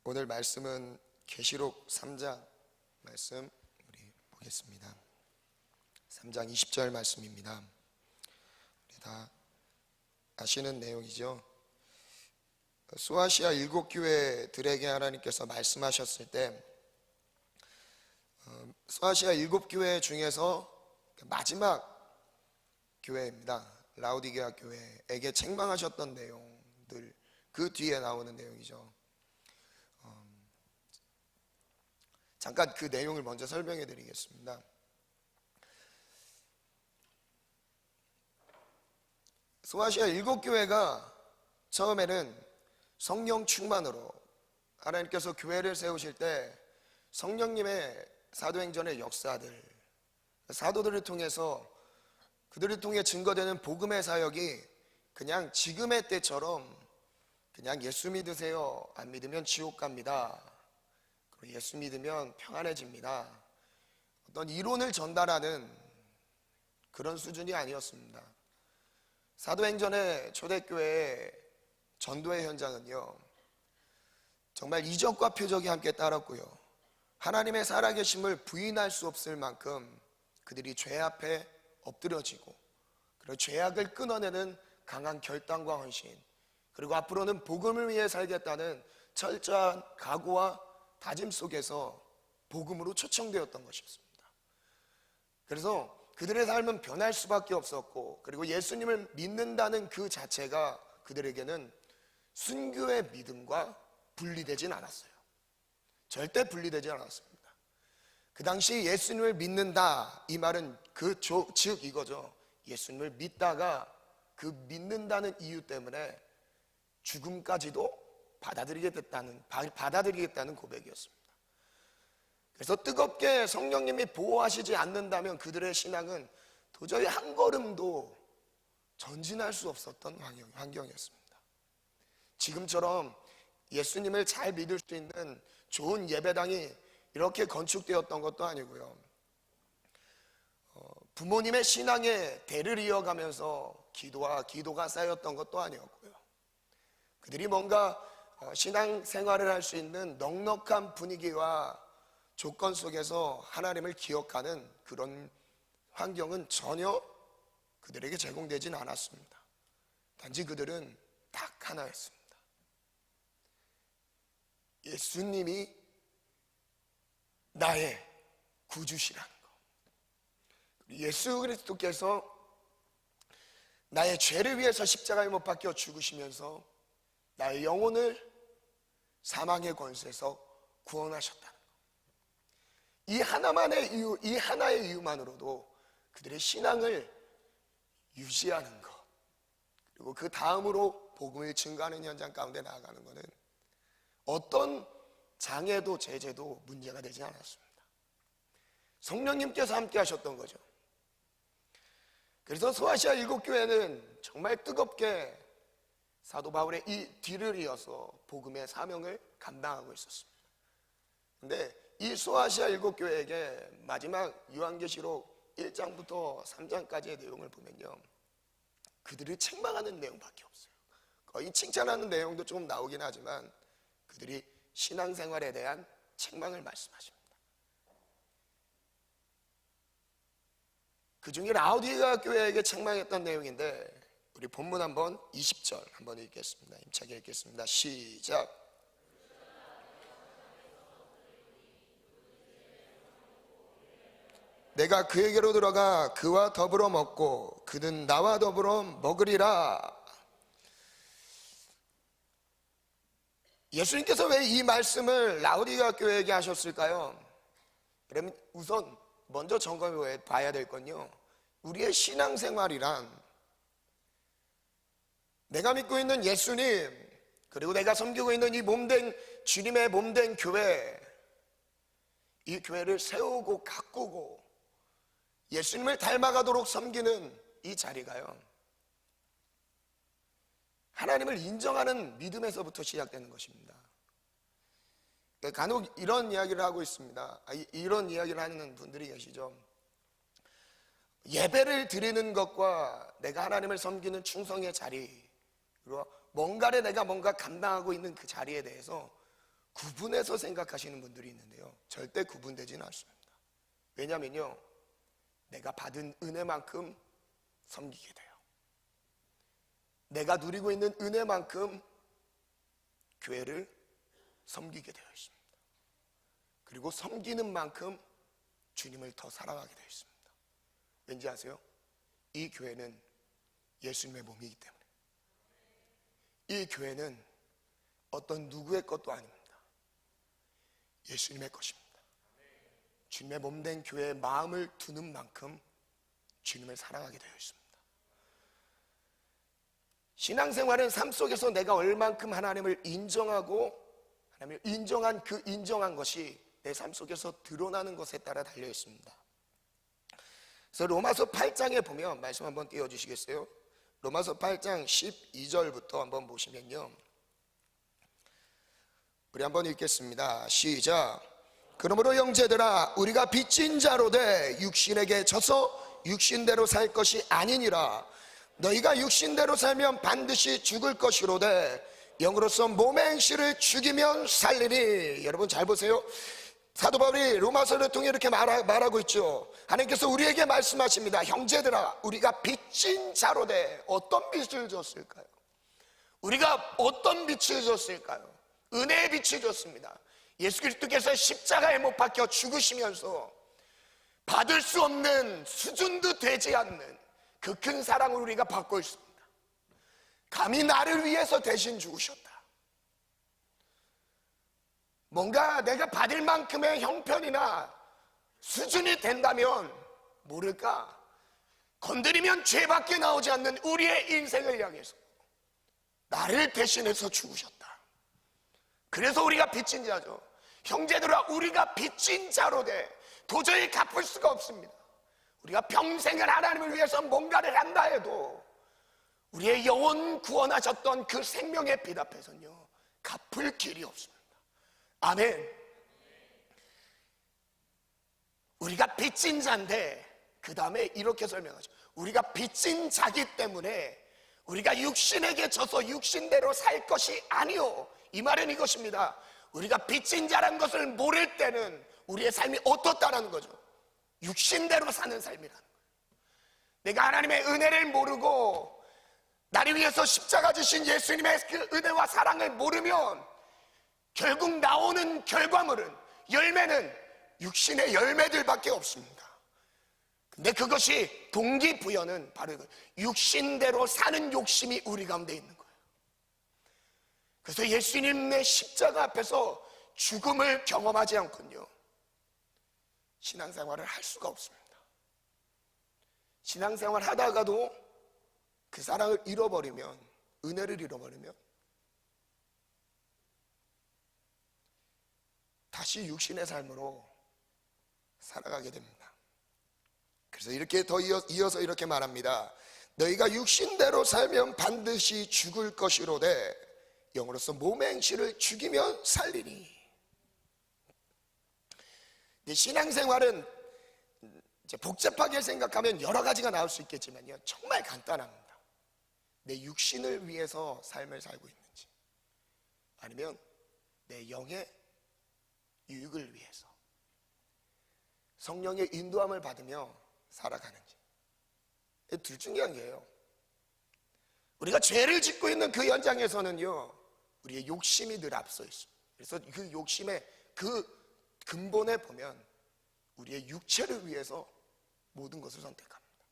오늘 말씀은 계시록 3장 말씀 우리 보겠습니다. 3장 20절 말씀입니다. 우리 다 아시는 내용이죠. 소아시아 7교회들에게 하나님께서 말씀하셨을 때 소아시아 7교회 중에서 마지막 교회입니다. 라오디게아 교회에게 책망하셨던 내용들, 그 뒤에 나오는 내용이죠. 잠깐 그 내용을 먼저 설명해 드리겠습니다. 소아시아 7교회가 처음에는 성령 충만으로 하나님께서 교회를 세우실 때 성령님의 사도행전의 역사들, 사도들을 통해서 그들을 통해 증거되는 복음의 사역이 그냥 지금의 때처럼 그냥 예수 믿으세요, 안 믿으면 지옥 갑니다, 그리고 예수 믿으면 평안해집니다, 어떤 이론을 전달하는 그런 수준이 아니었습니다. 사도행전의 초대교회의 전도의 현장은요, 정말 이적과 표적이 함께 따랐고요, 하나님의 살아계심을 부인할 수 없을 만큼 그들이 죄 앞에 엎드려지고, 그리고 죄악을 끊어내는 강한 결단과 헌신, 그리고 앞으로는 복음을 위해 살겠다는 철저한 각오와 다짐 속에서 복음으로 초청되었던 것이었습니다. 그래서 그들의 삶은 변할 수밖에 없었고, 그리고 예수님을 믿는다는 그 자체가 그들에게는 순교의 믿음과 분리되진 않았어요. 절대 분리되지 않았습니다. 그 당시 예수님을 믿는다, 이 말은 즉 이거죠. 예수님을 믿다가 그 믿는다는 이유 때문에 죽음까지도 받아들이겠다는 고백이었습니다. 그래서 뜨겁게 성령님이 보호하시지 않는다면 그들의 신앙은 도저히 한 걸음도 전진할 수 없었던 환경이었습니다. 지금처럼 예수님을 잘 믿을 수 있는 좋은 예배당이 이렇게 건축되었던 것도 아니고요, 부모님의 신앙의 대를 이어가면서 기도가 쌓였던 것도 아니었고요, 그들이 뭔가 신앙생활을 할 수 있는 넉넉한 분위기와 조건 속에서 하나님을 기억하는 그런 환경은 전혀 그들에게 제공되진 않았습니다. 단지 그들은 딱 하나였습니다. 예수님이 나의 구주시라는 것, 예수 그리스도께서 나의 죄를 위해서 십자가에 못 박혀 죽으시면서 나의 영혼을 사망의 권세에서 구원하셨다는 것, 이 하나의 이유만으로도 그들의 신앙을 유지하는 것, 그리고 그 다음으로 복음을 증거하는 현장 가운데 나아가는 것은 어떤 장애도 제재도 문제가 되지 않았습니다. 성령님께서 함께 하셨던 거죠. 그래서 소아시아 7교회는 정말 뜨겁게 사도 바울의 이 뒤를 이어서 복음의 사명을 감당하고 있었습니다. 그런데 이 소아시아 7교회에게 마지막 요한계시록 1장부터 3장까지의 내용을 보면요, 그들을 책망하는 내용밖에 없어요. 거의 칭찬하는 내용도 좀 나오긴 하지만 그들이 신앙생활에 대한 책망을 말씀하십니다. 그 중에 라오디게아 교회에게 책망했던 내용인데, 우리 본문 한번 20절 한번 읽겠습니다. 힘차게 읽겠습니다. 시작. 내가 그에게로 들어가 그와 더불어 먹고 그는 나와 더불어 먹으리라. 예수님께서 왜 이 말씀을 라오디게아 교회에게 하셨을까요? 그러면 우선 먼저 점검해 봐야 될 건요, 우리의 신앙생활이란 내가 믿고 있는 예수님, 그리고 내가 섬기고 있는 이 몸된 주님의 몸된 교회, 이 교회를 세우고 가꾸고 예수님을 닮아가도록 섬기는 이 자리가요, 하나님을 인정하는 믿음에서부터 시작되는 것입니다. 간혹 이런 이야기를 하고 있습니다. 이런 이야기를 하는 분들이 계시죠. 예배를 드리는 것과 내가 하나님을 섬기는 충성의 자리, 그리고 뭔가 감당하고 있는 그 자리에 대해서 구분해서 생각하시는 분들이 있는데요, 절대 구분되지는 않습니다. 왜냐면요, 내가 받은 은혜만큼 섬기게 돼요. 내가 누리고 있는 은혜만큼 교회를 섬기게 되어 있습니다. 그리고 섬기는 만큼 주님을 더 사랑하게 되어 있습니다. 왠지 아세요? 이 교회는 예수님의 몸이기 때문에. 이 교회는 어떤 누구의 것도 아닙니다. 예수님의 것입니다. 주님의 몸된 교회에 마음을 두는 만큼 주님을 사랑하게 되어 있습니다. 신앙생활은 삶 속에서 내가 얼만큼 하나님을 인정하고 하나님을 인정한 그 인정한 것이 내 삶 속에서 드러나는 것에 따라 달려 있습니다. 그래서 로마서 8장에 보면 말씀 한번 띄워주시겠어요? 로마서 8장 12절부터 한번 보시면요, 우리 한번 읽겠습니다. 시작. 그러므로 형제들아, 우리가 빚진 자로 돼 육신에게 져서 육신대로 살 것이 아니니라. 너희가 육신대로 살면 반드시 죽을 것이로되 영으로서 몸의 행실을 죽이면 살리니. 여러분 잘 보세요. 사도 바울이 로마서를 통해 이렇게 말하고 있죠. 하나님께서 우리에게 말씀하십니다. 형제들아, 우리가 빚진 자로 돼. 어떤 빚을 졌을까요? 우리가 어떤 빚을 졌을까요? 은혜의 빚을 졌습니다. 예수 그리스도께서 십자가에 못 박혀 죽으시면서 받을 수 없는, 수준도 되지 않는 그 큰 사랑을 우리가 받고 있습니다. 감히 나를 위해서 대신 죽으셨다. 뭔가 내가 받을 만큼의 형편이나 수준이 된다면 모를까, 건드리면 죄밖에 나오지 않는 우리의 인생을 향해서 나를 대신해서 죽으셨다. 그래서 우리가 빚진 자죠. 형제들아, 우리가 빚진 자로 돼 도저히 갚을 수가 없습니다. 우리가 평생을 하나님을 위해서 뭔가를 한다 해도 우리의 영혼 구원하셨던 그 생명의 빚 앞에서는요, 갚을 길이 없습니다. 아멘. 우리가 빚진 자인데 그 다음에 이렇게 설명하죠. 우리가 빚진 자기 때문에 우리가 육신에게 져서 육신대로 살 것이 아니요. 이 말은 이것입니다. 우리가 빚진 자라는 것을 모를 때는 우리의 삶이 어떻다라는 거죠. 육신대로 사는 삶이라는 거예요. 내가 하나님의 은혜를 모르고 나를 위해서 십자가 지신 예수님의 그 은혜와 사랑을 모르면 결국 나오는 결과물은, 열매는 육신의 열매들밖에 없습니다. 근데 그것이 동기부여는 바로 육신대로 사는 욕심이 우리 가운데 있는 거예요. 그래서 예수님의 십자가 앞에서 죽음을 경험하지 않군요, 신앙생활을 할 수가 없습니다. 신앙생활 하다가도 그 사랑을 잃어버리면, 은혜를 잃어버리면 다시 육신의 삶으로 살아가게 됩니다. 그래서 이렇게 더 이어서 이렇게 말합니다. 너희가 육신대로 살면 반드시 죽을 것이로되 영으로서 몸의 행실을 죽이면 살리니. 신앙생활은 이제 복잡하게 생각하면 여러 가지가 나올 수 있겠지만요, 정말 간단합니다. 내 육신을 위해서 삶을 살고 있는지, 아니면 내 영의 유익을 위해서 성령의 인도함을 받으며 살아가는지, 둘 중에 하나예요. 우리가 죄를 짓고 있는 그 현장에서는요, 우리의 욕심이 늘 앞서 있습니다. 그래서 그 욕심의 그 근본에 보면 우리의 육체를 위해서 모든 것을 선택합니다.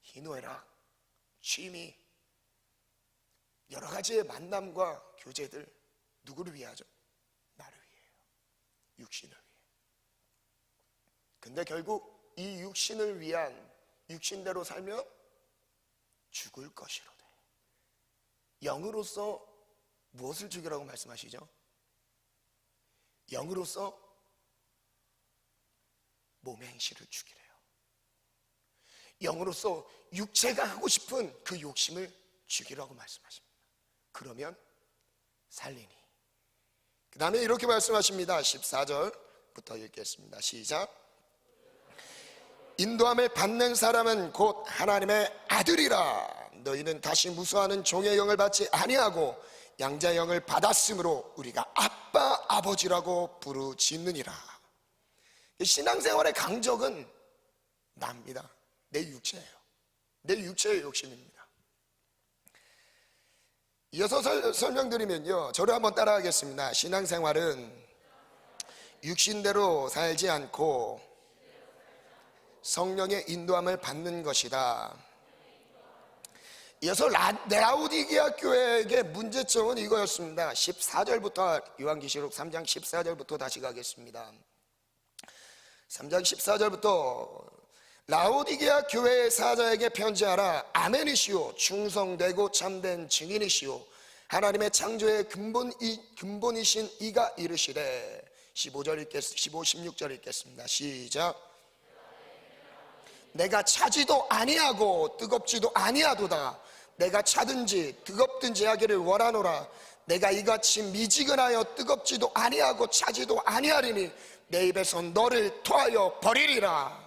희노애락, 취미, 여러 가지의 만남과 교제들, 누구를 위하죠? 나를 위해요. 육신을 위해. 근데 결국 이 육신을 위한, 육신대로 살면 죽을 것이로되 영으로서 무엇을 죽이라고 말씀하시죠? 영으로서 몸의 행실을 죽이래요. 영으로서 육체가 하고 싶은 그 욕심을 죽이라고 말씀하십니다. 그러면 살리니. 그 다음에 이렇게 말씀하십니다. 14절부터 읽겠습니다. 시작. 인도함을 받는 사람은 곧 하나님의 아들이라. 너희는 다시 무수하는 종의 영을 받지 아니하고 양자형을 받았으므로 우리가 아빠 아버지라고 부르짖느니라. 신앙생활의 강적은 납니다. 내 육체예요. 내 육체의 욕심입니다. 이어서 설명드리면요, 저를 한번 따라하겠습니다. 신앙생활은 육신대로 살지 않고 성령의 인도함을 받는 것이다. 이어서 라우디게아 교회에게 문제점은 이거였습니다. 14절부터, 요한계시록 3장 14절부터 다시 가겠습니다. 3장 14절부터 라우디게아 교회의 사자에게 편지하라. 아멘이시오, 충성되고 참된 증인이시오, 하나님의 창조의 근본이신 이가 이르시되. 15, 16절 읽겠습니다. 시작. 내가 차지도 아니하고 뜨겁지도 아니하도다. 내가 차든지 뜨겁든지 하기를 원하노라. 내가 이같이 미지근하여 뜨겁지도 아니하고 차지도 아니하리니 내 입에서 너를 토하여 버리리라.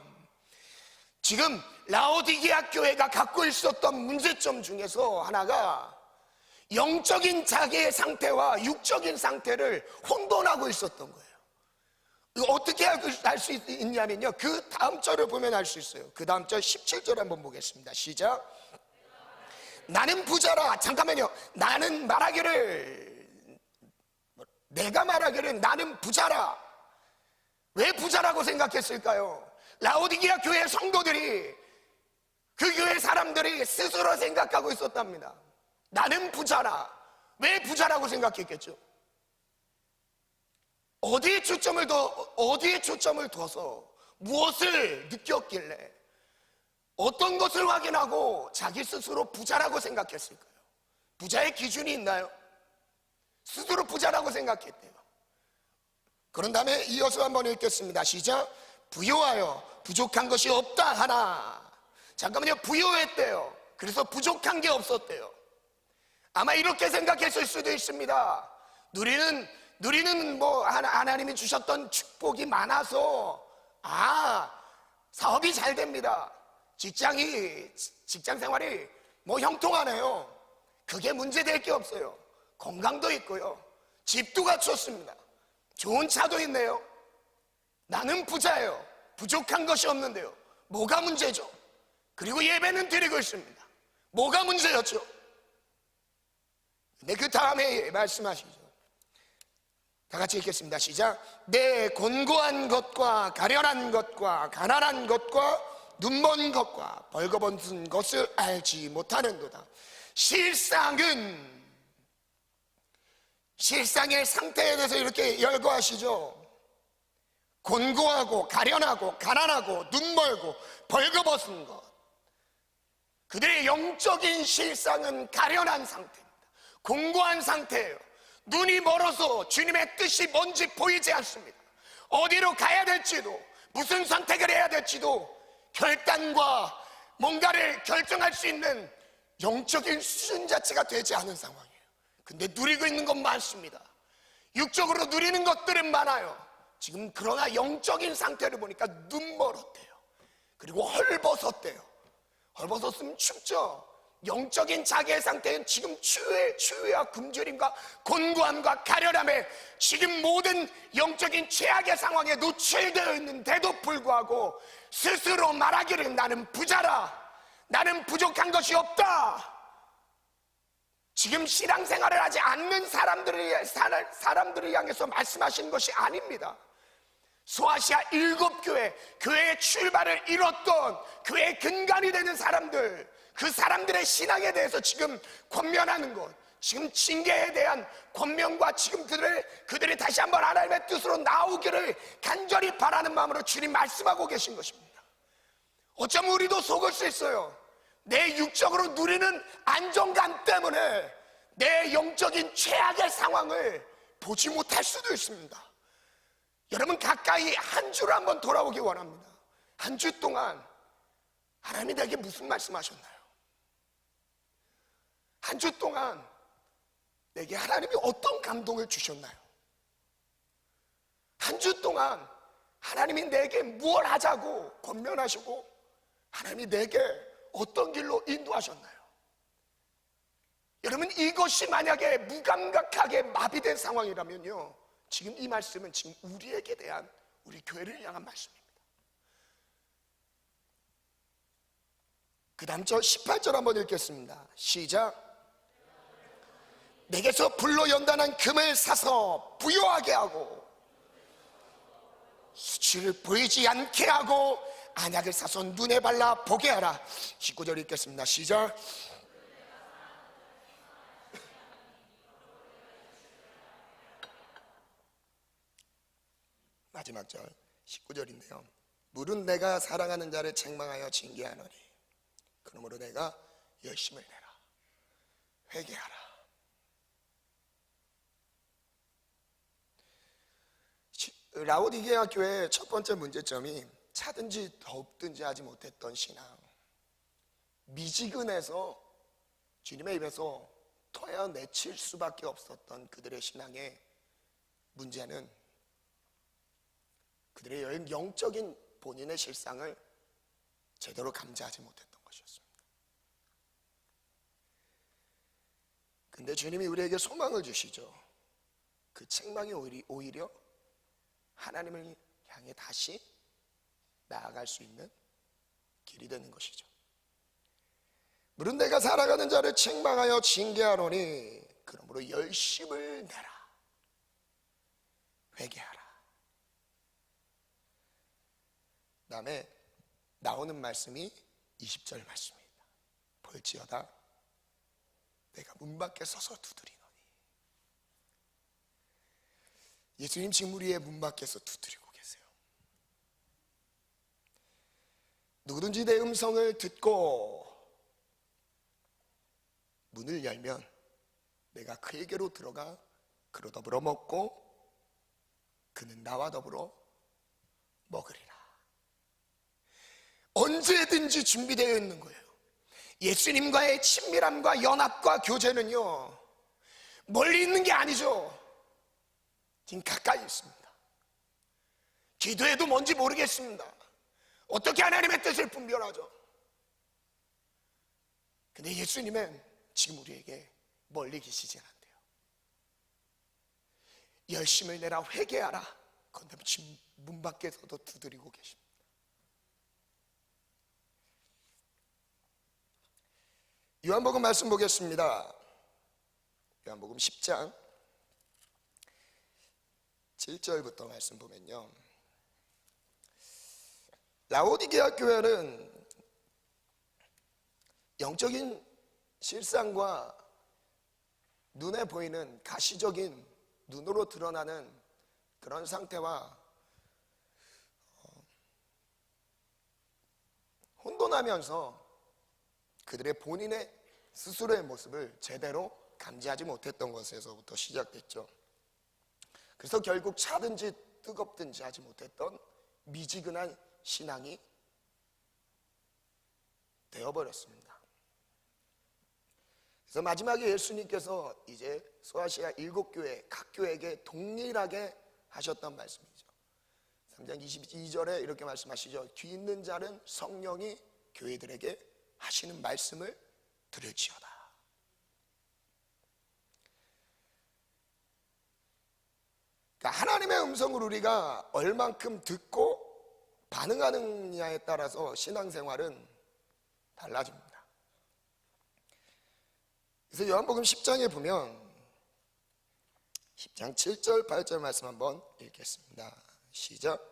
지금 라오디게아 교회가 갖고 있었던 문제점 중에서 하나가 영적인 자기의 상태와 육적인 상태를 혼돈하고 있었던 거예요. 이거 어떻게 알 수 있냐면요, 그 다음 절을 보면 알 수 있어요. 그 다음 절 17절 한번 보겠습니다. 시작. 나는 부자라. 잠깐만요. 내가 말하기를 나는 부자라. 왜 부자라고 생각했을까요? 라오디게아 교회 성도들이, 그 교회 사람들이 스스로 생각하고 있었답니다. 나는 부자라. 왜 부자라고 생각했겠죠? 어디에 초점을 둬서 무엇을 느꼈길래, 어떤 것을 확인하고 자기 스스로 부자라고 생각했을까요? 부자의 기준이 있나요? 스스로 부자라고 생각했대요. 그런 다음에 이어서 한번 읽겠습니다. 시작. 부요하여 부족한 것이 없다 하나. 잠깐만요. 부요했대요. 그래서 부족한 게 없었대요. 아마 이렇게 생각했을 수도 있습니다. 누리는 하나님이 주셨던 축복이 많아서 사업이 잘 됩니다. 직장 생활이 형통하네요. 그게 문제될 게 없어요. 건강도 있고요. 집도 갖췄습니다. 좋은 차도 있네요. 나는 부자예요. 부족한 것이 없는데요. 뭐가 문제죠? 그리고 예배는 드리고 있습니다. 뭐가 문제였죠? 근데 그 다음에 말씀하시죠. 다 같이 읽겠습니다. 시작. 내 곤고한 것과 가련한 것과 가난한 것과 눈먼 것과 벌거벗은 것을 알지 못하는도다. 실상의 상태에 대해서 이렇게 열거하시죠. 곤고하고 가련하고 가난하고 눈멀고 벌거벗은 것. 그들의 영적인 실상은 가련한 상태입니다. 공고한 상태예요. 눈이 멀어서 주님의 뜻이 뭔지 보이지 않습니다. 어디로 가야 될지도, 무슨 선택을 해야 될지도 결단과 뭔가를 결정할 수 있는 영적인 수준 자체가 되지 않은 상황이에요. 근데 누리고 있는 건 많습니다. 육적으로 누리는 것들은 많아요. 지금 그러나 영적인 상태를 보니까 눈멀었대요. 그리고 헐벗었대요. 헐벗었으면 춥죠. 영적인 자기의 상태는 지금 추위와 굶주림과 곤고함과 가련함에 지금 모든 영적인 최악의 상황에 노출되어 있는데도 불구하고 스스로 말하기를 나는 부자라. 나는 부족한 것이 없다. 지금 신앙생활을 하지 않는 사람들을 향해서 말씀하시는 것이 아닙니다. 소아시아 7교회, 교회의 출발을 이뤘던 교회의 근간이 되는 사람들, 그 사람들의 신앙에 대해서 지금 권면하는 것, 지금 징계에 대한 권면과 지금 그들이 다시 한번 하나님의 뜻으로 나오기를 간절히 바라는 마음으로 주님 말씀하고 계신 것입니다. 어쩌면 우리도 속을 수 있어요. 내 육적으로 누리는 안정감 때문에 내 영적인 최악의 상황을 보지 못할 수도 있습니다. 여러분, 가까이 한 주를 한번 돌아오기 원합니다. 한 주 동안 하나님이 내게 무슨 말씀하셨나요? 한 주 동안 내게 하나님이 어떤 감동을 주셨나요? 한 주 동안 하나님이 내게 무엇을 하자고 권면하시고 하나님이 내게 어떤 길로 인도하셨나요? 여러분, 이것이 만약에 무감각하게 마비된 상황이라면요, 지금 이 말씀은 지금 우리에게 대한, 우리 교회를 향한 말씀입니다. 그 다음 절 18절 한번 읽겠습니다. 시작. 내게서 불로 연단한 금을 사서 부요하게 하고 수치를 보이지 않게 하고 안약을 사서 눈에 발라 보게 하라. 19절 읽겠습니다. 시작. 마지막 절 19절인데요 물은 내가 사랑하는 자를 책망하여 징계하노니 그러므로 내가 열심을 내라. 회개하라. 라오디게아 교회의 첫 번째 문제점이 차든지 덥든지 하지 못했던 신앙, 미지근해서 주님의 입에서 토해내칠 수밖에 없었던 그들의 신앙의 문제는 그들의 영적인 본인의 실상을 제대로 감지하지 못했던 것이었습니다. 근데 주님이 우리에게 소망을 주시죠. 그 책망이 오히려 하나님을 향해 다시 나아갈 수 있는 길이 되는 것이죠. 물은 내가 살아가는 자를 책망하여 징계하노니 그러므로 열심을 내라. 회개하라. 그 다음에 나오는 말씀이 20절 말씀입니다. 볼지어다 내가 문 밖에 서서 두드리노니. 예수님 지금 우리의 문 밖에서 두드리고 계세요. 누구든지 내 음성을 듣고 문을 열면 내가 그에게로 들어가 그로 더불어 먹고 그는 나와 더불어 먹으리라. 언제든지 준비되어 있는 거예요. 예수님과의 친밀함과 연합과 교제는요, 멀리 있는 게 아니죠. 지금 가까이 있습니다. 기도해도 뭔지 모르겠습니다. 어떻게 하나님의 뜻을 분별하죠? 근데 예수님은 지금 우리에게 멀리 계시지 않대요. 열심을 내라. 회개하라. 그런데 지금 문 밖에서도 두드리고 계십니다. 요한복음 말씀 보겠습니다. 요한복음 10장 7절부터 말씀 보면요, 라오디게아 교회는 영적인 실상과 눈에 보이는 가시적인 눈으로 드러나는 그런 상태와 혼돈하면서 그들의 본인의 스스로의 모습을 제대로 감지하지 못했던 것에서부터 시작됐죠. 그래서 결국 차든지 뜨겁든지 하지 못했던 미지근한 신앙이 되어버렸습니다. 그래서 마지막에 예수님께서 이제 소아시아 7교회 각 교회에게 동일하게 하셨던 말씀이죠. 3장 22절에 이렇게 말씀하시죠. 뒤 있는 자는 성령이 교회들에게 하시는 말씀을 들을지어다. 그러니까 하나님의 음성을 우리가 얼만큼 듣고 반응하느냐에 따라서 신앙생활은 달라집니다. 그래서 요한복음 10장에 보면 10장 7절 8절 말씀 한번 읽겠습니다. 시작.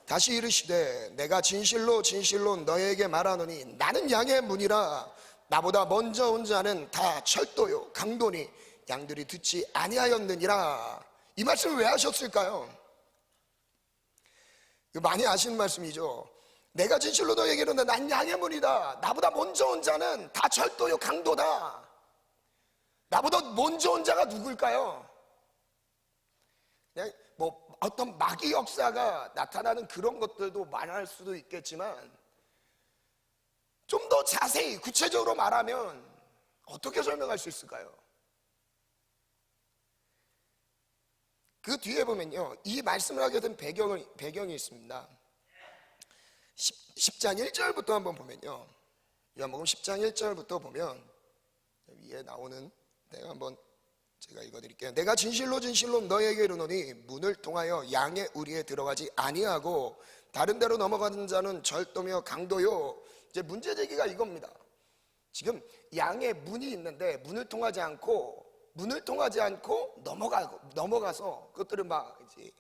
다시 이르시되 내가 진실로 진실로 너에게 말하노니 나는 양의 문이라. 나보다 먼저 온 자는 다 철도요 강도니 양들이 듣지 아니하였느니라. 이 말씀을 왜 하셨을까요? 많이 아시는 말씀이죠. 내가 진실로 너에게 이르노니 난 양의 문이다. 나보다 먼저 온 자는 다 철도요 강도다. 나보다 먼저 온 자가 누굴까요? 그냥 뭐 어떤 마귀 역사가 나타나는 그런 것들도 말할 수도 있겠지만, 좀 더 자세히 구체적으로 말하면 어떻게 설명할 수 있을까요? 그 뒤에 보면요, 이 말씀을 하게 된 배경이 있습니다. 10장 1절부터 한번 보면요, 요한복음 10장 1절부터 보면 위에 나오는 내가 한번 제가 읽어드릴게요. 내가 진실로 진실로 너희에게 이르노니 문을 통하여 양의 우리에 들어가지 아니하고 다른 데로 넘어가는 자는 절도며 강도요. 이제 문제 제기가 이겁니다. 지금 양의 문이 있는데 문을 통하지 않고 넘어가서 그것들을 막 이제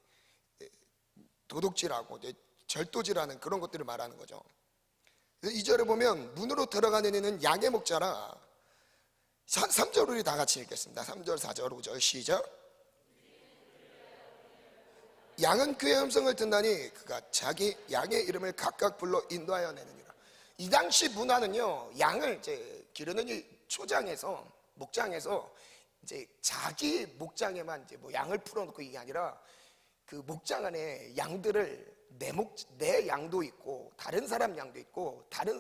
도둑질하고 이제 절도질하는 그런 것들을 말하는 거죠. 2절에 보면 문으로 들어가는 이는 양의 목자라. 3절 우리 다 같이 읽겠습니다. 3절, 4절, 5절 시작. 양은 그의 음성을 듣나니 그가 자기 양의 이름을 각각 불러 인도하여 내느니라. 이 당시 문화는요, 양을 이제 기르는 이 초장에서 목장에서 이제 자기 목장에만 이제 뭐 양을 풀어놓고 이게 아니라 그 목장 안에 양들을 내 양도 있고 다른 사람 양도 있고 다른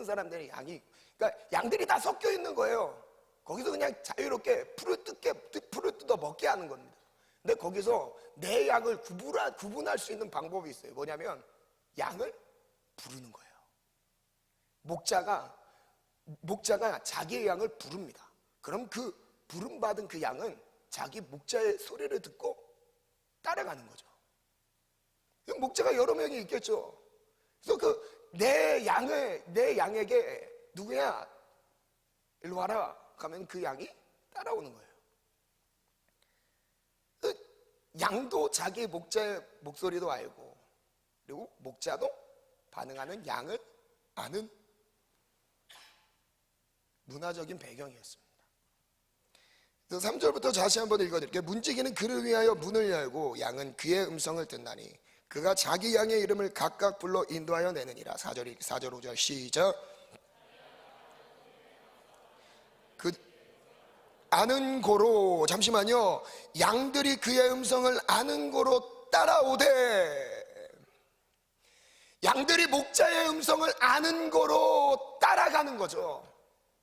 사람들의 양이, 그러니까 양들이 다 섞여 있는 거예요. 거기서 그냥 자유롭게 풀을 뜯어 먹게 하는 겁니다. 근데 거기서 내 양을 구분할 수 있는 방법이 있어요. 뭐냐면 양을 부르는 거예요. 목자가 자기의 양을 부릅니다. 그럼 그 부름받은 그 양은 자기 목자의 소리를 듣고 따라가는 거죠. 목자가 여러 명이 있겠죠. 그래서 내 양에게 누구야? 일로 와라. 가면 그 양이 따라오는 거예요. 양도 자기 목자의 목소리도 알고, 그리고 목자도 반응하는 양을 아는 문화적인 배경이었습니다. 그래서 3절부터 다시 한번 읽어드릴게요. 문지기는 그를 위하여 문을 열고 양은 그의 음성을 듣나니 그가 자기 양의 이름을 각각 불러 인도하여 내느니라. 4절 5절 시작. 그 아는 고로, 잠시만요, 양들이 그의 음성을 아는 고로 따라오되, 양들이 목자의 음성을 아는 고로 따라가는 거죠.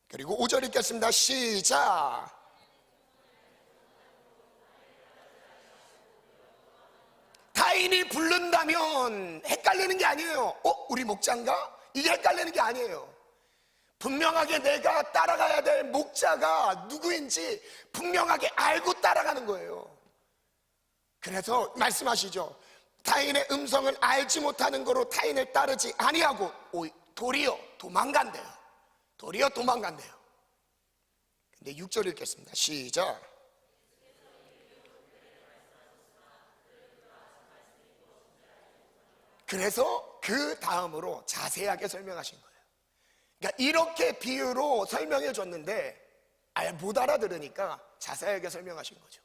그리고 5절 읽겠습니다. 시작. 타인이 부른다면 헷갈리는 게 아니에요. 우리 목자인가? 이게 헷갈리는 게 아니에요. 분명하게 내가 따라가야 될 목자가 누구인지 분명하게 알고 따라가는 거예요. 그래서 말씀하시죠. 타인의 음성을 알지 못하는 거로 타인을 따르지 아니하고 도리어 도망간대요. 근데 6절 읽겠습니다. 시작. 그래서 그 다음으로 자세하게 설명하신 거예요. 그러니까 이렇게 비유로 설명해 줬는데 못 알아들으니까 자세하게 설명하신 거죠.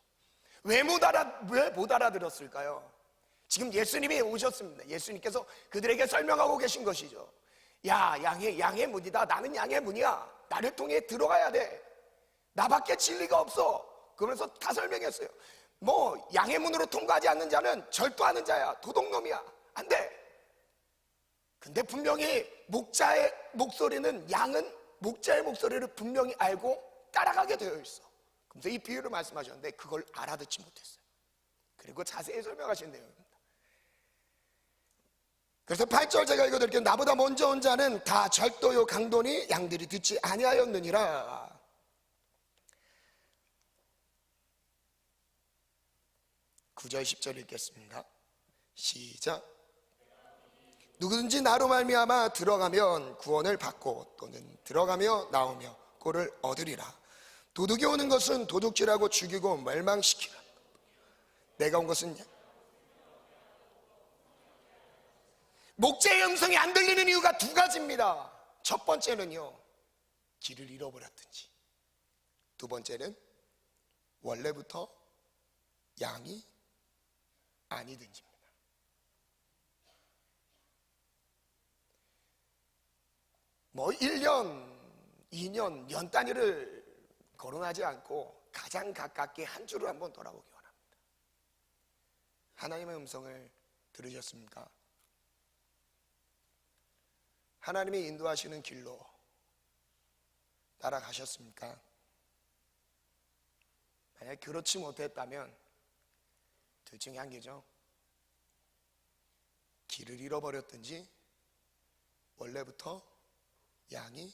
왜 못 알아들었을까요? 지금 예수님이 오셨습니다. 예수님께서 그들에게 설명하고 계신 것이죠. 야, 양의 문이다. 나는 양의 문이야. 나를 통해 들어가야 돼. 나밖에 진리가 없어. 그러면서 다 설명했어요. 뭐 양의 문으로 통과하지 않는 자는 절도하는 자야. 도둑놈이야. 안 돼. 근데 분명히 목자의 목소리는, 양은 목자의 목소리를 분명히 알고 따라가게 되어 있어. 그래서 이 비유를 말씀하셨는데 그걸 알아듣지 못했어요. 그리고 자세히 설명하신 내용입니다. 그래서 8절 제가 읽어드릴게요. 나보다 먼저 온 자는 다 절도요 강도니 양들이 듣지 아니하였느니라. (9절) (10절) 읽겠습니다. 시작. 누구든지 나로 말미암아 들어가면 구원을 받고 또는 들어가며 나오며 꼴을 얻으리라. 도둑이 오는 것은 도둑질하고 죽이고 멸망시키라. 내가 온 것은 목자의 음성이 안 들리는 이유가 두 가지입니다. 첫 번째는요, 길을 잃어버렸든지, 두 번째는 원래부터 양이 아니든지입니다. 뭐 1년, 2년, 년 단위를 거론하지 않고 가장 가깝게 한 주를 한번 돌아보기 원합니다. 하나님의 음성을 들으셨습니까? 하나님이 인도하시는 길로 따라가셨습니까? 만약 그렇지 못했다면 둘 중에 한 개죠. 길을 잃어버렸든지 원래부터 양이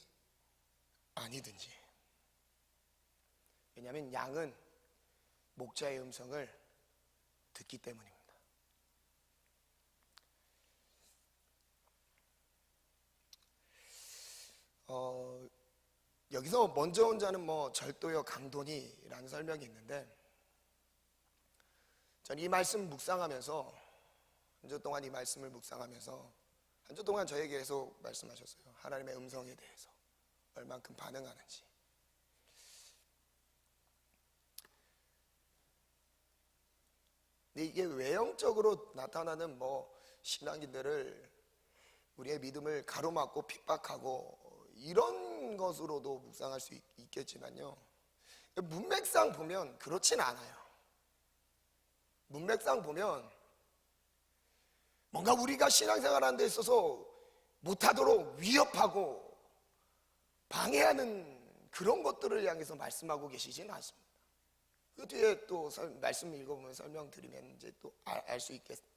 아니든지. 왜냐하면 양은 목자의 음성을 듣기 때문입니다. 여기서 먼저 온 자는 절도요 강도니라는 설명이 있는데, 전 이 말씀 묵상하면서 한 주 동안 이 말씀을 묵상하면서 한 주 동안 저에게 계속 말씀하셨어요. 하나님의 음성에 대해서 얼만큼 반응하는지. 근데 이게 외형적으로 나타나는 신앙인들을, 우리의 믿음을 가로막고 핍박하고 이런 것으로도 묵상할 수 있겠지만요, 문맥상 보면 그렇진 않아요. 문맥상 보면 뭔가 우리가 신앙생활하는 데 있어서 못하도록 위협하고 방해하는 그런 것들을 향해서 말씀하고 계시지는 않습니다. 그 뒤에 또 말씀 읽어보면 설명드리면 이제 또 알 수 있겠습니다.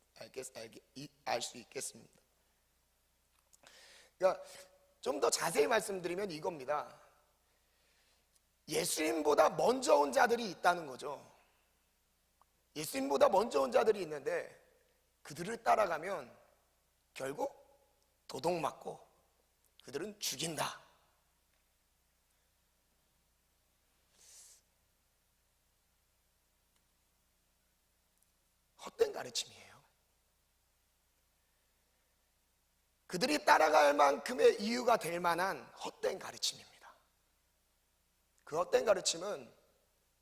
그러니까 좀 더 자세히 말씀드리면 이겁니다. 예수님보다 먼저 온 자들이 있다는 거죠. 예수님보다 먼저 온 자들이 있는데 그들을 따라가면 결국 도둑맞고 그들은 죽인다. 헛된 가르침이에요. 그들이 따라갈 만큼의 이유가 될 만한 헛된 가르침입니다. 그 헛된 가르침은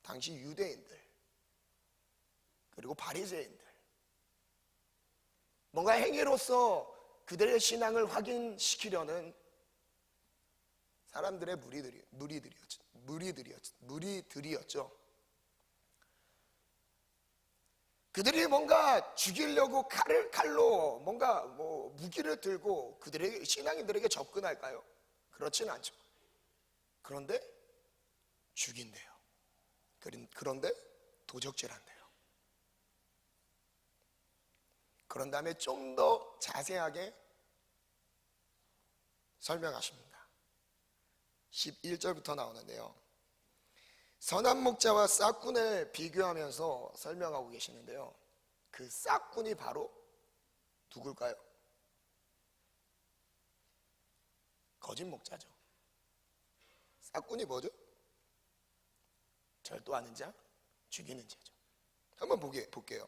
당시 유대인들 그리고 바리새인들, 뭔가 행위로서 그들의 신앙을 확인시키려는 사람들의 무리들이었죠. 그들이 뭔가 죽이려고 칼로 뭔가 무기를 들고 신앙인들에게 접근할까요? 그렇진 않죠. 그런데 죽인대요. 그런데 도적질한대요. 그런 다음에 좀 더 자세하게 설명하십니다. 11절부터 나오는데요, 선한 목자와 싹군을 비교하면서 설명하고 계시는데요, 그 싹군이 바로 누굴까요? 거짓 목자죠. 싹군이 뭐죠? 절도하는 자, 죽이는 자죠. 한번 볼게요.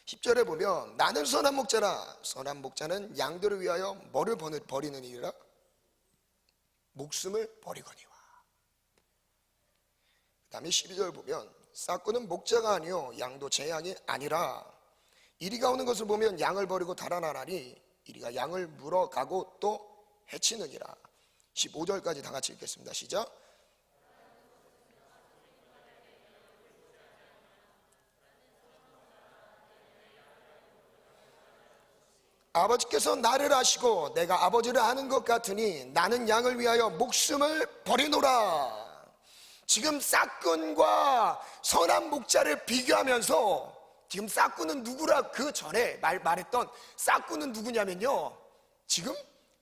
10절에 보면 나는 선한 목자라. 선한 목자는 양들을 위하여 뭐를 버리는 이라? 목숨을 버리거니와. 그 다음에 12절 보면 싹군은 목자가 아니요 양도 제 양이 아니라 이리가 오는 것을 보면 양을 버리고 달아나라니 이리가 양을 물어가고 또 해치느니라. 15절까지 다 같이 읽겠습니다. 시작. 아버지께서 나를 아시고 내가 아버지를 아는 것 같으니 나는 양을 위하여 목숨을 버리노라. 지금 싹군과 선한 목자를 비교하면서 지금 싹군은 누구라 그 전에 말했던 싹군은 누구냐면요, 지금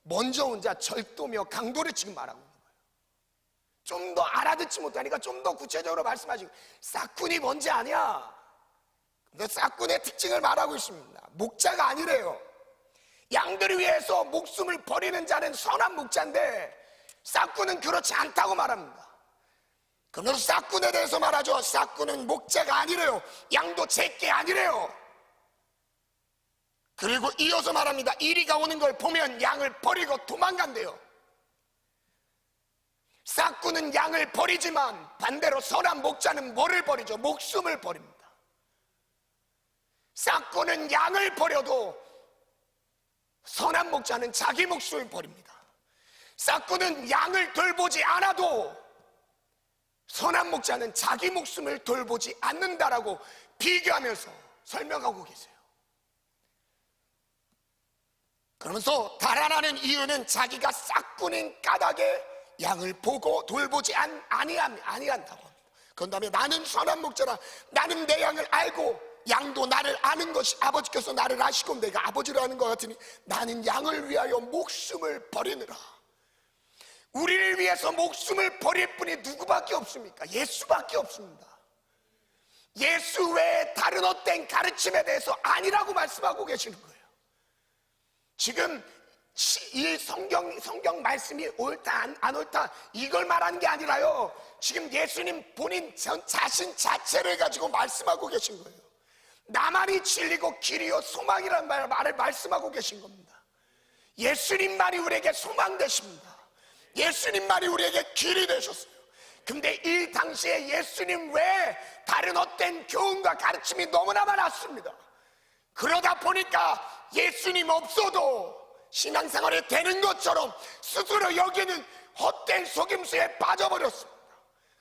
먼저 온 자 절도며 강도를 지금 말하고 있는 거예요. 좀 더 알아듣지 못하니까 좀 더 구체적으로 말씀하시고, 싹군이 뭔지 아냐? 근데 싹군의 특징을 말하고 있습니다. 목자가 아니래요. 양들을 위해서 목숨을 버리는 자는 선한 목자인데 싹군은 그렇지 않다고 말합니다. 그러면서 싹군에 대해서 말하죠. 싹군은 목자가 아니래요. 양도 제게 아니래요. 그리고 이어서 말합니다. 이리가 오는 걸 보면 양을 버리고 도망간대요. 싹군은 양을 버리지만 반대로 선한 목자는 뭐를 버리죠? 목숨을 버립니다. 싹군은 양을 버려도 선한 목자는 자기 목숨을 버립니다. 싹군은 양을 돌보지 않아도 선한 목자는 자기 목숨을 돌보지 않는다라고 비교하면서 설명하고 계세요. 그러면서 달아나는 이유는 자기가 싹군인 까닭에 양을 보고 돌보지 아니한다고 합니다. 그 다음에 나는 선한 목자라. 나는 내 양을 알고 양도 나를 아는 것이 아버지께서 나를 아시고 내가 아버지를 아는 것 같으니 나는 양을 위하여 목숨을 버리느라. 우리를 위해서 목숨을 버릴 분이 누구밖에 없습니까? 예수밖에 없습니다. 예수 외에 다른 헛된 가르침에 대해서 아니라고 말씀하고 계시는 거예요. 지금 이 성경 말씀이 옳다 안 옳다 이걸 말하는 게 아니라요, 지금 예수님 본인 자신 자체를 가지고 말씀하고 계신 거예요. 나만이 진리고 길이요 소망이라는 말을 말씀하고 계신 겁니다. 예수님만이 우리에게 소망 되십니다. 예수님만이 우리에게 길이 되셨어요. 근데 이 당시에 예수님 외에 다른 헛된 교훈과 가르침이 너무나 많았습니다. 그러다 보니까 예수님 없어도 신앙생활이 되는 것처럼 스스로 여기는 헛된 속임수에 빠져버렸습니다.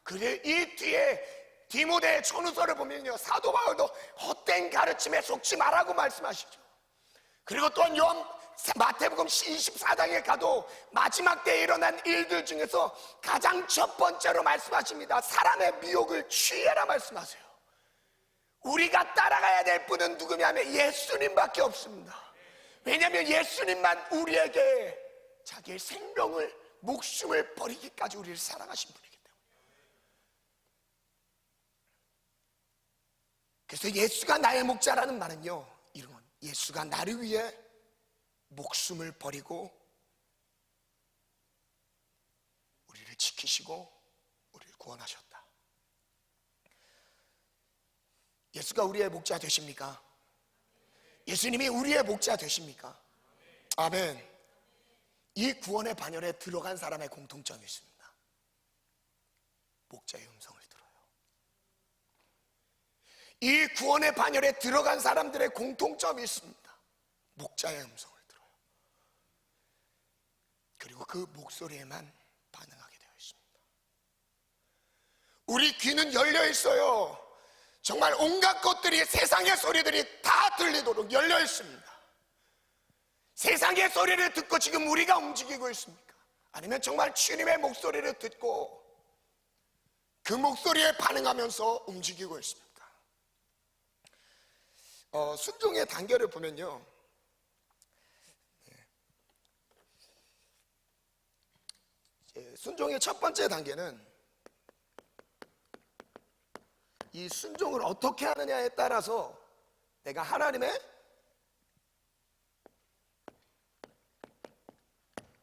그래 이 뒤에 디모데 전후서를 보면요, 사도 바울도 헛된 가르침에 속지 말라고 말씀하시죠. 그리고 또한 마태복음 24장에 가도 마지막 때에 일어난 일들 중에서 가장 첫 번째로 말씀하십니다. 사람의 미혹을 취해라 말씀하세요. 우리가 따라가야 될 분은 누구냐면 예수님밖에 없습니다. 왜냐하면 예수님만 우리에게 자기의 생명을, 목숨을 버리기까지 우리를 사랑하신 분이기 때문에. 그래서 예수가 나의 목자라는 말은요, 이런 건 예수가 나를 위해 목숨을 버리고 우리를 지키시고 우리를 구원하셨다. 예수가 우리의 목자 되십니까? 예수님이 우리의 목자 되십니까? 아멘. 이 구원의 반열에 들어간 사람의 공통점이 있습니다. 목자의 음성을 들어요. 이 구원의 반열에 들어간 사람들의 공통점이 있습니다. 목자의 음성을 들어요. 그리고 그 목소리에만 반응하게 되어 있습니다. 우리 귀는 열려 있어요. 정말 온갖 것들이, 세상의 소리들이 다 들리도록 열려 있습니다. 세상의 소리를 듣고 지금 우리가 움직이고 있습니까? 아니면 정말 주님의 목소리를 듣고 그 목소리에 반응하면서 움직이고 있습니까? 순종의 단계를 보면요, 순종의 첫 번째 단계는 이 순종을 어떻게 하느냐에 따라서 내가 하나님의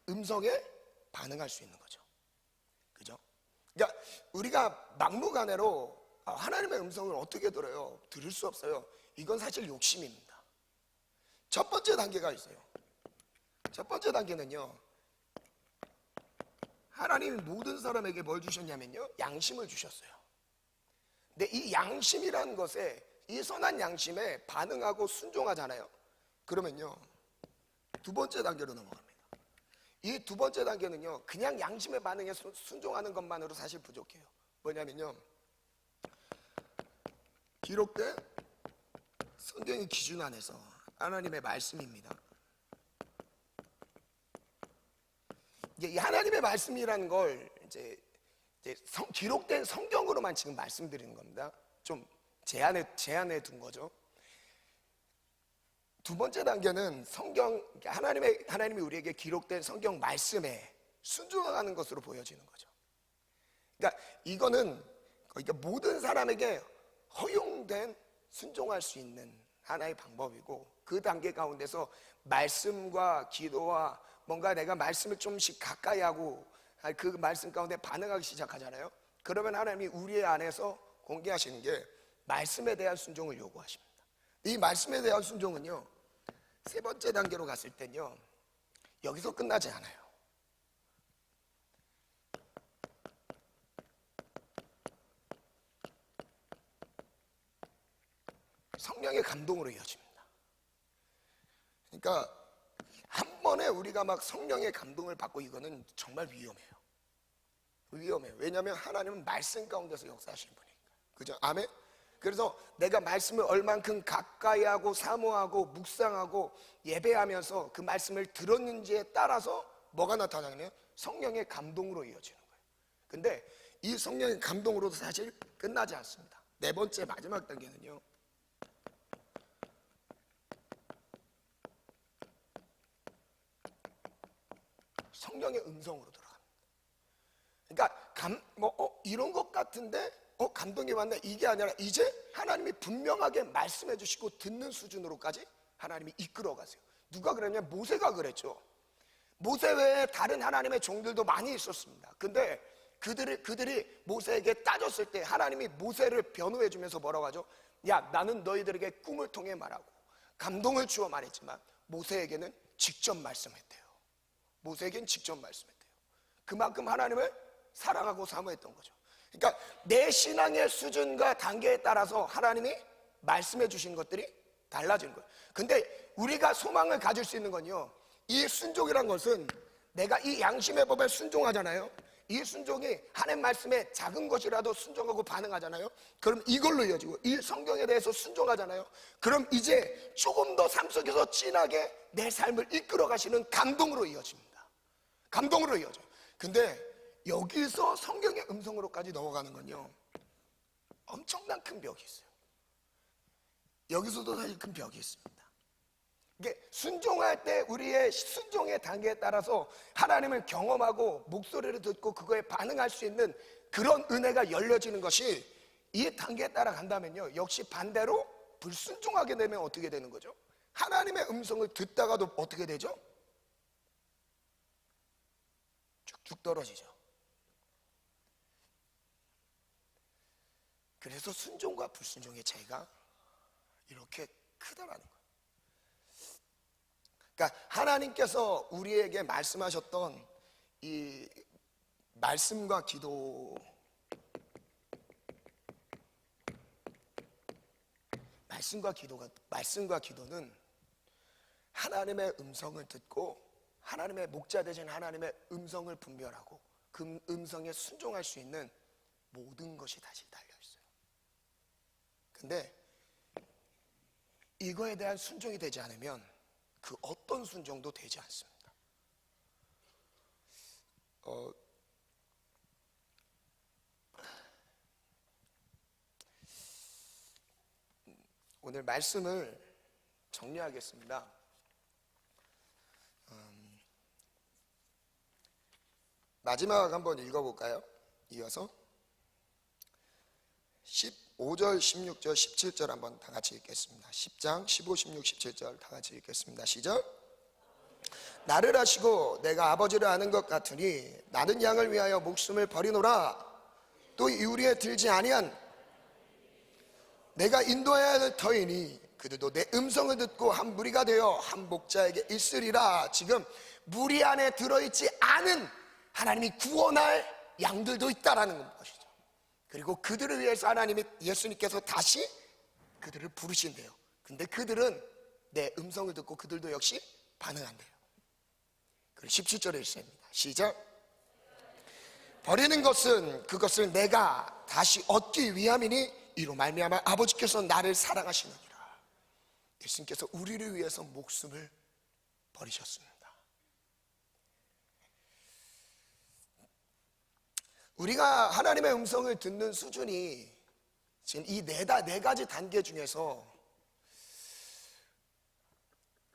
음성에 반응할 수 있는 거죠. 그죠? 그러니까 우리가 막무가내로 하나님의 음성을 어떻게 들어요? 들을 수 없어요. 이건 사실 욕심입니다. 첫 번째 단계가 있어요. 첫 번째 단계는요, 하나님이 모든 사람에게 뭘 주셨냐면요, 양심을 주셨어요. 근데 이 양심이라는 것에, 이 선한 양심에 반응하고 순종하잖아요. 그러면요, 두 번째 단계로 넘어갑니다. 이 두 번째 단계는요, 그냥 양심의 반응에 순종하는 것만으로 사실 부족해요. 뭐냐면요, 기록된 성경의 기준 안에서 하나님의 말씀입니다. 이 하나님의 말씀이라는 걸 이제 기록된 성경으로만 지금 말씀드리는 겁니다. 좀 제한해 둔 거죠. 두 번째 단계는 하나님이 우리에게 기록된 성경 말씀에 순종하는 것으로 보여지는 거죠. 그러니까 이거는 모든 사람에게 허용된 순종할 수 있는 하나의 방법이고, 그 단계 가운데서 말씀과 기도와 뭔가 내가 말씀을 좀씩 가까이 하고 그 말씀 가운데 반응하기 시작하잖아요. 그러면 하나님이 우리 안에서 공개하시는 게 말씀에 대한 순종을 요구하십니다. 이 말씀에 대한 순종은요, 세 번째 단계로 갔을 땐요, 여기서 끝나지 않아요. 성령의 감동으로 이어집니다. 그러니까 한 번에 우리가 막 성령의 감동을 받고, 이거는 정말 위험해요. 왜냐하면 하나님은 말씀 가운데서 역사하시는 분이니까. 그죠? 아멘? 그래서 내가 말씀을 얼만큼 가까이 하고 사모하고 묵상하고 예배하면서 그 말씀을 들었는지에 따라서 뭐가 나타나냐면 성령의 감동으로 이어지는 거예요. 근데 이 성령의 감동으로도 사실 끝나지 않습니다. 네 번째 마지막 단계는요, 성령의 음성으로 들어갑니다. 그러니까 이런 것 같은데 감동이 왔네, 이게 아니라 이제 하나님이 분명하게 말씀해 주시고 듣는 수준으로까지 하나님이 이끌어 가세요. 누가 그랬냐? 모세가 그랬죠. 모세 외에 다른 하나님의 종들도 많이 있었습니다. 근데 그들이 모세에게 따졌을 때 하나님이 모세를 변호해 주면서 뭐라고 하죠? 야, 나는 너희들에게 꿈을 통해 말하고 감동을 주어 말했지만 모세에게는 직접 말씀했대요. 모세에게는 직접 말씀했대요. 그만큼 하나님을 사랑하고 사모했던 거죠. 그러니까 내 신앙의 수준과 단계에 따라서 하나님이 말씀해 주신 것들이 달라지는 거예요. 근데 우리가 소망을 가질 수 있는 건요, 이 순종이란 것은 내가 이 양심의 법에 순종하잖아요. 이 순종이 하나님 말씀에 작은 것이라도 순종하고 반응하잖아요. 그럼 이걸로 이어지고, 이 성경에 대해서 순종하잖아요. 그럼 이제 조금 더 삶 속에서 진하게 내 삶을 이끌어 가시는 감동으로 이어집니다. 감동으로 이어져요. 근데 여기서 성경의 음성으로까지 넘어가는 건요, 엄청난 큰 벽이 있어요. 여기서도 사실 큰 벽이 있습니다. 이게 순종할 때 우리의 순종의 단계에 따라서 하나님을 경험하고 목소리를 듣고 그거에 반응할 수 있는 그런 은혜가 열려지는 것이 이 단계에 따라 간다면요, 역시 반대로 불순종하게 되면 어떻게 되는 거죠? 하나님의 음성을 듣다가도 어떻게 되죠? 쭉쭉 떨어지죠. 그래서 순종과 불순종의 차이가 이렇게 크다라는 거예요. 그러니까 하나님께서 우리에게 말씀하셨던 이 말씀과 기도는 하나님의 음성을 듣고 하나님의 목자 되신 하나님의 음성을 분별하고 그 음성에 순종할 수 있는 모든 것이 다시 달려 있어요. 근데 이거에 대한 순종이 되지 않으면 그 어떤 순종도 되지 않습니다. 오늘 말씀을 정리하겠습니다. 마지막 한번 읽어볼까요? 이어서 15절, 16절, 17절 한번 다 같이 읽겠습니다. 10장 15, 16, 17절 다 같이 읽겠습니다. 시작. 나를 아시고 내가 아버지를 아는 것 같으니 나는 양을 위하여 목숨을 버리노라. 또 이우리에 들지 아니한 내가 인도해야 할 터이니 그들도 내 음성을 듣고 한 무리가 되어 한 목자에게 있으리라. 지금 무리 안에 들어있지 않은 하나님이 구원할 양들도 있다라는 것이죠. 그리고 그들을 위해서 예수님께서 다시 그들을 부르신대요. 근데 그들은 내 음성을 듣고 그들도 역시 반응한대요. 그리고 17절에 있습니다. 시작. 버리는 것은 그것을 내가 다시 얻기 위함이니 이로 말미암아 아버지께서 나를 사랑하시느니라. 예수님께서 우리를 위해서 목숨을 버리셨습니다. 우리가 하나님의 음성을 듣는 수준이 지금 이 네 가지 단계 중에서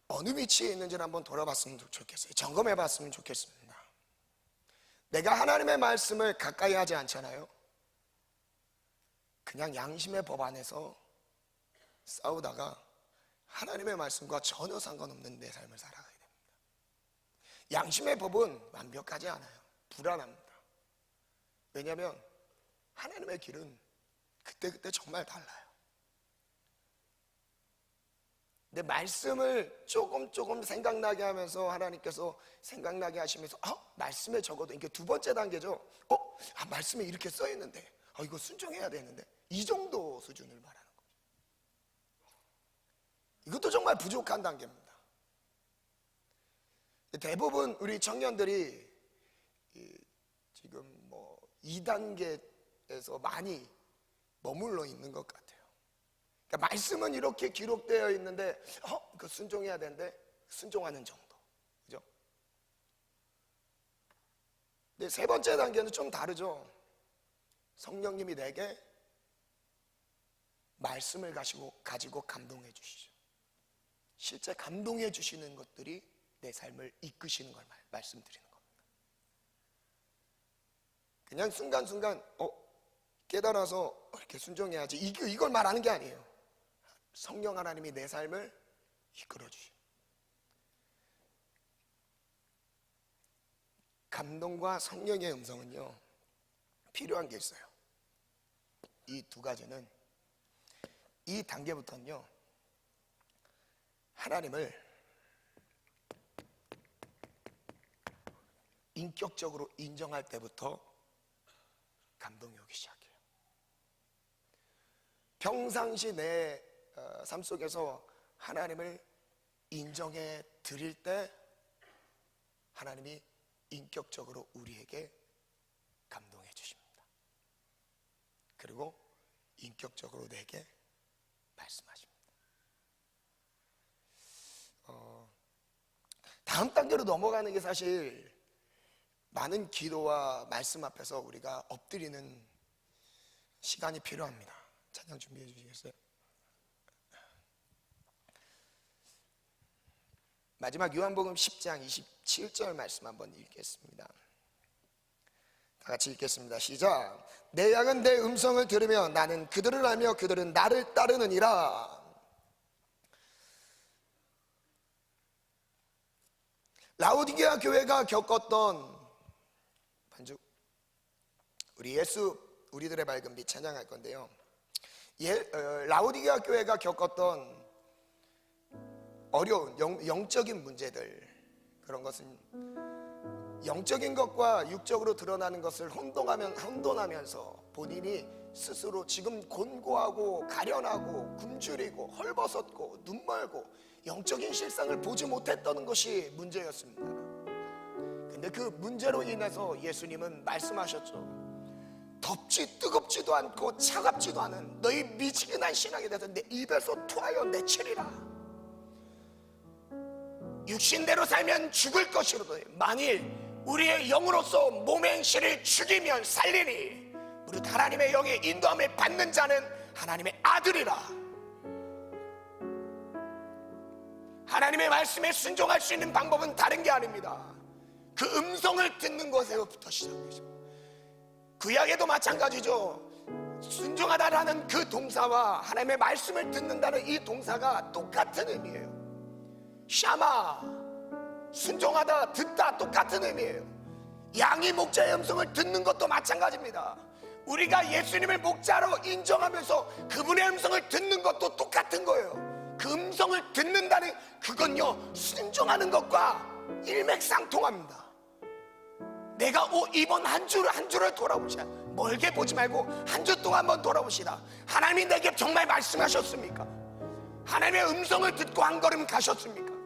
어느 위치에 있는지를 한번 돌아봤으면 좋겠어요. 점검해 봤으면 좋겠습니다. 내가 하나님의 말씀을 가까이 하지 않잖아요. 그냥 양심의 법 안에서 싸우다가 하나님의 말씀과 전혀 상관없는 내 삶을 살아가게 됩니다. 양심의 법은 완벽하지 않아요. 불안합니다. 왜냐하면 하나님의 길은 그때그때 정말 달라요. 근데 말씀을 조금 생각나게 하면서 하나님께서 생각나게 하시면서 말씀에 적어도 이게 두 번째 단계죠. 말씀에 이렇게 써 있는데 이거 순종해야 되는데, 이 정도 수준을 말하는 거죠. 이것도 정말 부족한 단계입니다. 대부분 우리 청년들이 지금 2단계에서 많이 머물러 있는 것 같아요. 그러니까 말씀은 이렇게 기록되어 있는데 그 순종해야 되는데 순종하는 정도, 그죠? 근데 세 번째 단계는 좀 다르죠. 성령님이 내게 말씀을 가지고 감동해 주시죠. 실제 감동해 주시는 것들이 내 삶을 이끄시는 걸 말씀드리는 겁니다. 그냥 순간순간 깨달아서 이렇게 순종해야지 이걸 말하는 게 아니에요. 성령 하나님이 내 삶을 이끌어 주시오. 감동과 성령의 음성은요, 필요한 게 있어요. 이 두 가지는, 이 단계부터는요, 하나님을 인격적으로 인정할 때부터 감동이 오기 시작해요. 평상시 내 삶 속에서 하나님을 인정해 드릴 때 하나님이 인격적으로 우리에게 감동해 주십니다. 그리고 인격적으로 내게 말씀하십니다. 다음 단계로 넘어가는 게 사실 많은 기도와 말씀 앞에서 우리가 엎드리는 시간이 필요합니다. 찬양 준비해 주시겠어요? 마지막 요한복음 10장 27절 말씀 한번 읽겠습니다. 다 같이 읽겠습니다. 시작. 내 양은 내 음성을 들으며 나는 그들을 알며 그들은 나를 따르느니라. 라오디게아 교회가 겪었던 반죽, 우리들의 밝은 빛 찬양할 건데요. 라오디게아 교회가 겪었던 어려운 영적인 문제들, 그런 것은 영적인 것과 육적으로 드러나는 것을 혼돈하면서 본인이 스스로 지금 곤고하고 가련하고 굶주리고 헐벗었고 눈멀고 영적인 실상을 보지 못했던 것이 문제였습니다. 근데 그 문제로 인해서 예수님은 말씀하셨죠. 덥지 뜨겁지도 않고 차갑지도 않은 너희 미지근한 신앙에 대해서 내 입에서 토하여 내치리라. 육신대로 살면 죽을 것이로도 만일 우리의 영으로서 몸의 행실을 죽이면 살리니 무릇 하나님의 영의 인도함을 받는 자는 하나님의 아들이라. 하나님의 말씀에 순종할 수 있는 방법은 다른 게 아닙니다. 그 음성을 듣는 것에서부터 시작되죠. 구약에도 마찬가지죠. 순종하다라는 그 동사와 하나님의 말씀을 듣는다는 이 동사가 똑같은 의미예요. 샤마, 순종하다, 듣다, 똑같은 의미예요. 양이 목자의 음성을 듣는 것도 마찬가지입니다. 우리가 예수님을 목자로 인정하면서 그분의 음성을 듣는 것도 똑같은 거예요. 그 음성을 듣는다는 그건요, 순종하는 것과 일맥상통합니다. 내가 이번 한 주를 돌아보시라. 멀게 보지 말고 한 주 동안 한번 돌아보시라. 하나님이 내게 정말 말씀하셨습니까? 하나님의 음성을 듣고 한 걸음 가셨습니까?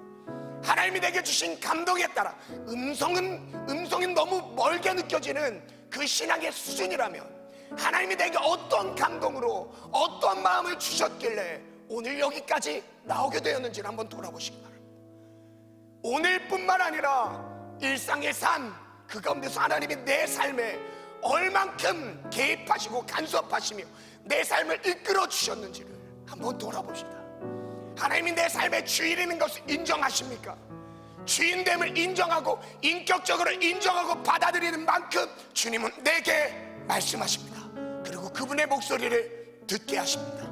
하나님이 내게 주신 감동에 따라 음성이 너무 멀게 느껴지는 그 신앙의 수준이라면 하나님이 내게 어떤 감동으로 어떤 마음을 주셨길래 오늘 여기까지 나오게 되었는지를 한번 돌아보시기 바랍니다. 오늘뿐만 아니라 일상의 삶, 그 가운데서 하나님이 내 삶에 얼만큼 개입하시고 간섭하시며 내 삶을 이끌어 주셨는지를 한번 돌아봅시다. 하나님이 내 삶의 주인인 것을 인정하십니까? 주인됨을 인정하고 인격적으로 인정하고 받아들이는 만큼 주님은 내게 말씀하십니다. 그리고 그분의 목소리를 듣게 하십니다.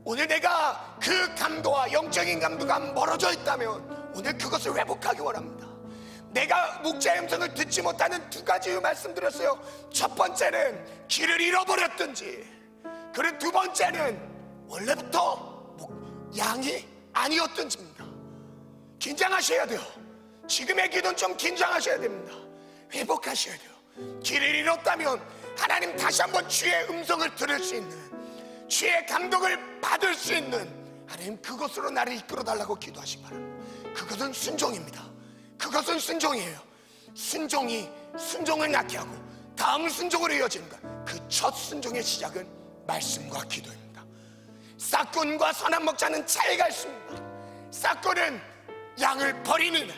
오늘 내가 그 감도와 영적인 감도가 멀어져 있다면 오늘 그것을 회복하기 원합니다. 내가 목자의 음성을 듣지 못하는 두 가지 말씀드렸어요. 첫 번째는 길을 잃어버렸든지, 그리고 두 번째는 원래부터 양이 아니었던지입니다. 긴장하셔야 돼요. 지금의 기도는 좀 긴장하셔야 됩니다. 회복하셔야 돼요. 길을 잃었다면 하나님 다시 한번 주의 음성을 들을 수 있는, 주의 감동을 받을 수 있는 하나님 그것으로 나를 이끌어 달라고 기도하시기 바랍니다. 그것은 순종입니다. 그것은 순종이에요. 순종을 낳게 하고 다음 순종으로 이어진다. 그 첫 순종의 시작은 말씀과 기도입니다. 싹꾼과 선한 목자는 차이가 있습니다. 싹꾼은 양을 버리는,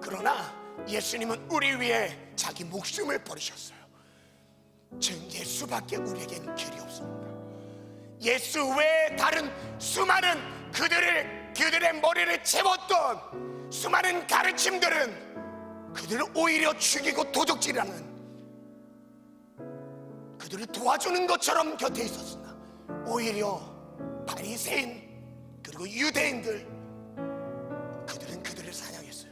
그러나 예수님은 우리 위해 자기 목숨을 버리셨어요. 즉 예수밖에 우리에겐 길이 없습니다. 예수 외에 다른 수많은 그들의 머리를 채웠던 수많은 가르침들은 그들을 오히려 죽이고 도적질하는 그들을 도와주는 것처럼 곁에 있었으나 오히려 바리새인 그리고 유대인들, 그들은 그들을 사냥했어요.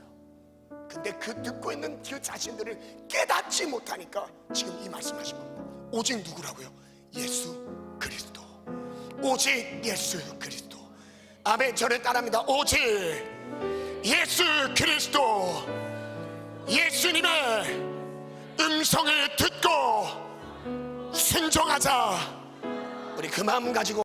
근데 그 듣고 있는 그 자신들을 깨닫지 못하니까 지금 이 말씀하신 겁니다. 오직 누구라고요? 예수 그리스도. 오직 예수 그리스도. 아멘. 저를 따라합니다. 오직 예수 그리스도. 예수님의 음성을 듣고 순종하자. 우리 그 마음 가지고